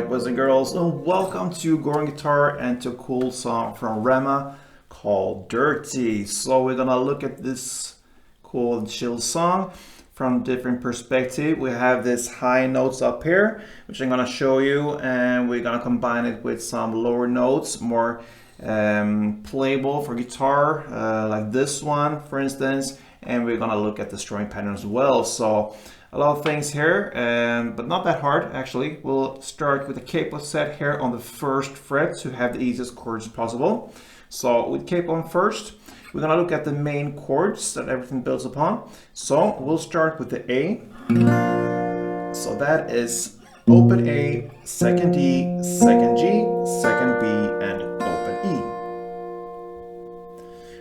Alright, boys and girls, welcome to Goring Guitar and to a cool song from Rema called Dirty. So we're gonna look at this cool and chill song from different perspective. We have this high notes up here, which I'm gonna show you, and we're gonna combine it with some lower notes, more playable for guitar, like this one, for instance. And we're gonna look at the strumming pattern as well. So a lot of things here, but not that hard actually. We'll start with the capo set here on the first fret to have the easiest chords possible. So with capo on first, we're gonna look at the main chords that everything builds upon. So we'll start with the A. So that is open A, second D, second G, second B, and open E.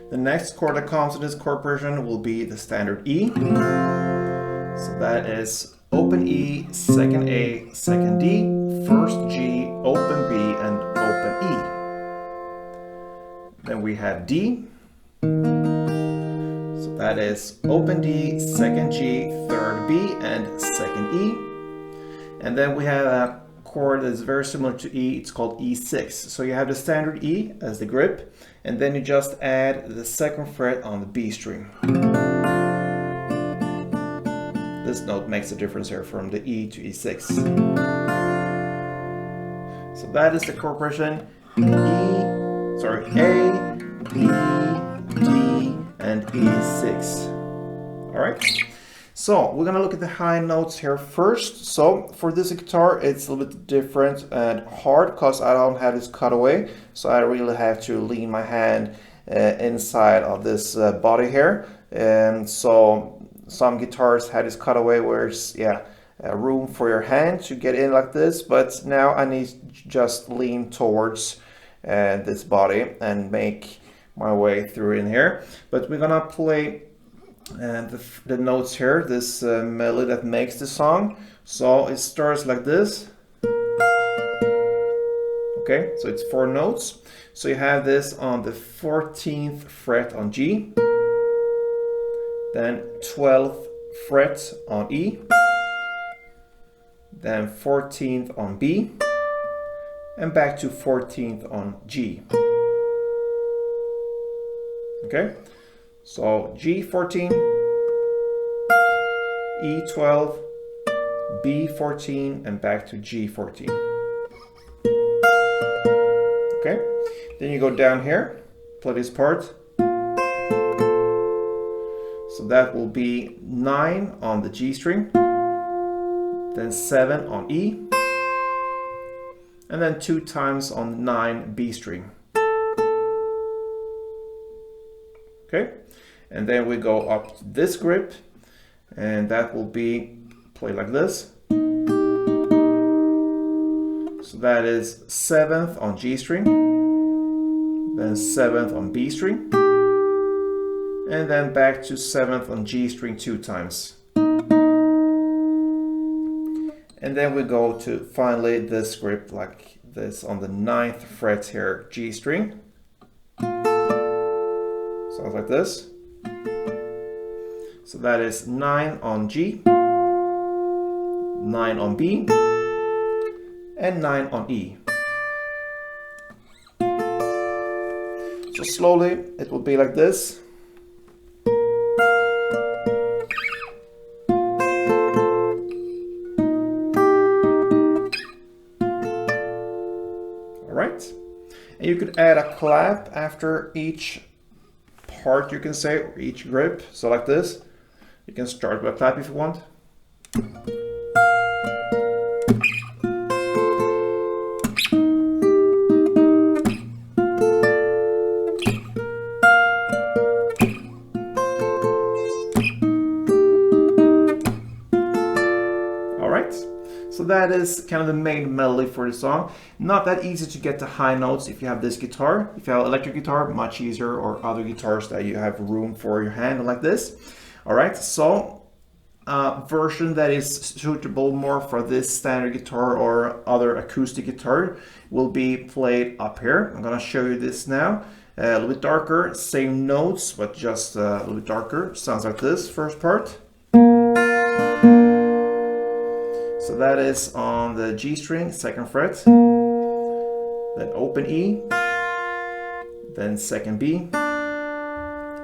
The next chord that comes in this chord version will be the standard E. So that is open E, second A, second D, first G, open B, and open E. Then we have D. So that is open D, second G, third B, and second E. And then we have a chord that is very similar to E. It's called E6. So you have the standard E as the grip, and then you just add the second fret on the B string. This note makes a difference here from the E to E6. So that is the chord progression: A, B, D, and E6. All right. So we're gonna look at the high notes here first. So for this guitar, it's a little bit different and hard because I don't have this cutaway. So I really have to lean my hand inside of this body here. And so some guitars had this cutaway where it's room for your hand to get in like this, but now I need to just lean towards this body and make my way through in here. But we're gonna play the notes here, this melody that makes the song. So it starts like this. Okay, so it's 4 notes. So you have this on the 14th fret on G, then 12th fret on E, then 14th on B, and back to 14th on G. Okay, so G14, E12, B14, and back to G14. Okay, then you go down here, play this part. So that will be 9 on the G string, then 7 on E, and then 2 times on 9 B string. Okay, and then we go up to this grip, and that will be played like this. So that is 7th on G string, then 7th on B string, and then back to 7th on G string 2 times. And then we go to finally this grip like this on the 9th fret here, G string. Sounds like this. So that is 9 on G, 9 on B, and 9 on E. So slowly it will be like this. And you could add a clap after each part, you can say, or each grip. So like this. You can start with a clap if you want. So that is kind of the main melody for the song. Not that easy to get the high notes if you have this guitar. If you have electric guitar, much easier, or other guitars that you have room for your hand like this. All right, so version that is suitable more for this standard guitar or other acoustic guitar will be played up here. I'm gonna show you this now. A little bit darker, same notes, but just a little bit darker. Sounds like this, first part. So that is on the G string, 2nd fret, then open E, then 2nd B,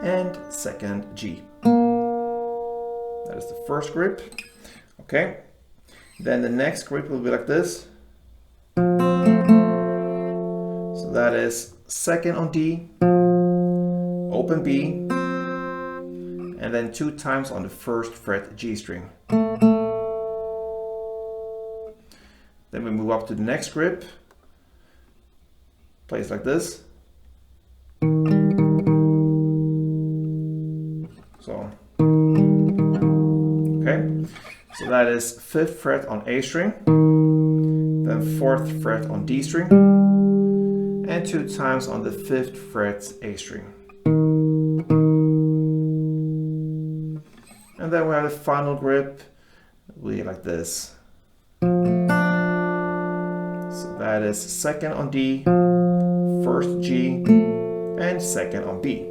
and 2nd G. That is the first grip. Okay. Then the next grip will be like this. So that is 2nd on D, open B, and then 2 times on the 1st fret G string. Then we move up to the next grip, plays like this. So, okay, so that is 5th fret on A string, then 4th fret on D string, and 2 times on the 5th fret A string. And then we have the final grip, we like this. So that is 2nd on D, 1st G, and 2nd on B.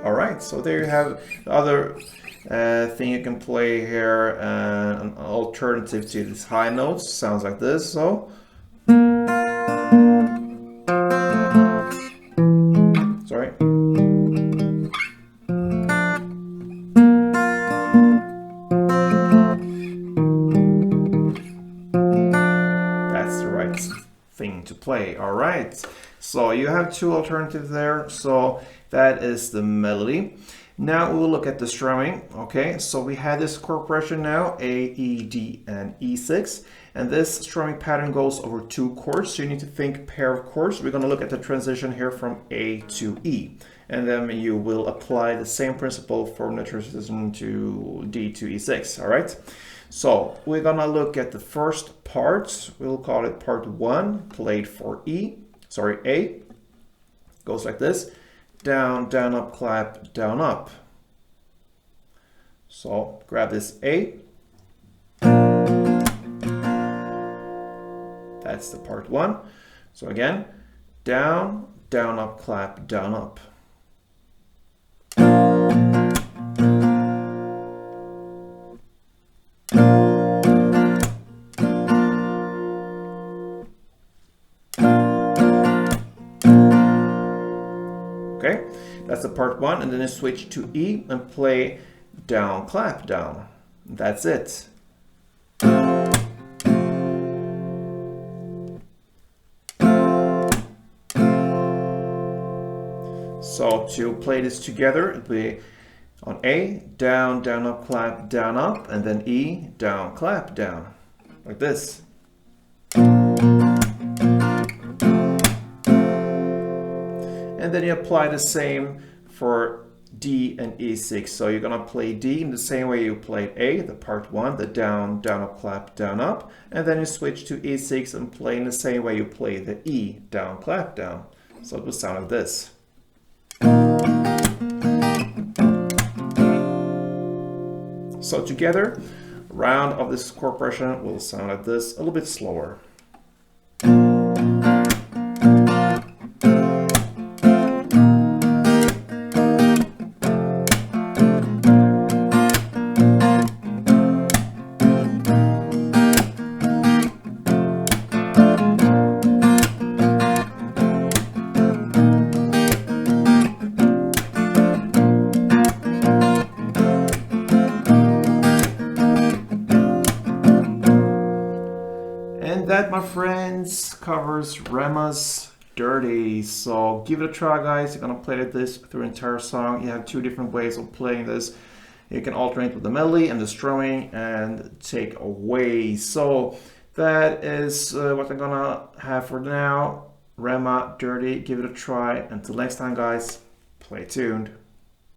Alright, so there you have the other thing you can play here, an alternative to these high notes, sounds like this. So sorry. That's the right thing to play. All right, so you have 2 alternatives there. So that is the melody. Now we will look at the strumming. Okay, so we had this chord progression now, A, E, D, and E6. And this strumming pattern goes over 2 chords. So you need to think pair of chords. We're going to look at the transition here from A to E. And then you will apply the same principle for the transition to D to E6. All right. So we're going to look at the first part. We'll call it part 1, played for A. Goes like this. Down, down, up, clap, down, up. So grab this A. That's the part 1. So again, down, down, up, clap, down, up. Okay, that's the part 1, and then you switch to E and play down, clap, down. That's it. So to play this together, it'll be on A, down, down, up, clap, down, up, and then E, down, clap, down, like this. And then you apply the same for D and E6. So you're gonna play D in the same way you played A, the part 1, the down, down, up, clap, down, up. And then you switch to E6 and play in the same way you play the E, down, clap, down. So it will sound like this. So together, round of this chord progression will sound like this, a little bit slower. That, my friends, covers Rema's Dirty. So give it a try, guys. You're gonna play this through the entire song. You have 2 different ways of playing this. You can alternate with the melody and the strumming and take away. So that is what I'm gonna have for now. Rema Dirty, give it a try. Until next time, guys, play tuned.